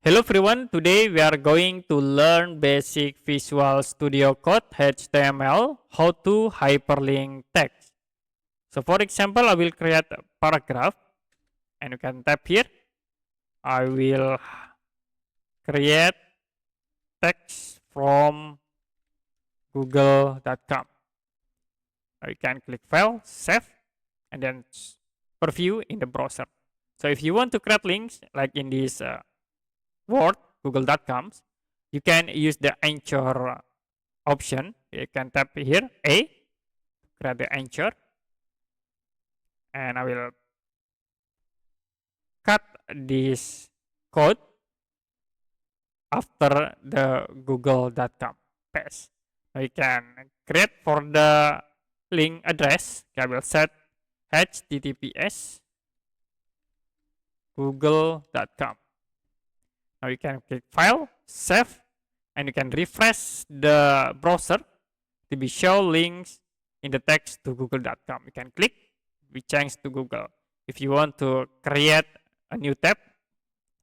Hello everyone, today we are going to learn basic Visual Studio Code HTML, how to hyperlink text. So for example, I will create a paragraph and you can tap here. I will create text from google.com. You can click file, save, and then preview in the browser. So if you want to create links like in this Word, google.com, you can use the anchor option. You can tap here, A, create the anchor, and I will cut this code after the google.com paste. So you can create for the link address. I will set https google.com. Now you can click file, save, and you can refresh the browser to be show links in the text to google.com. You can click, we change to Google. If you want to create a new tab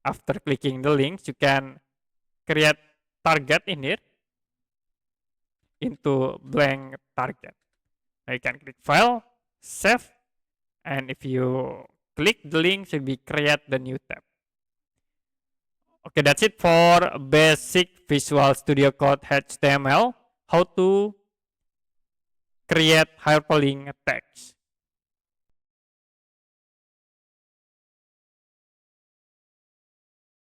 after clicking the links, you can create target in here into blank target. Now you can click file, save, and if you click the link, should be create the new tab. Okay, that's it for basic Visual Studio Code HTML, how to create hyperlink text.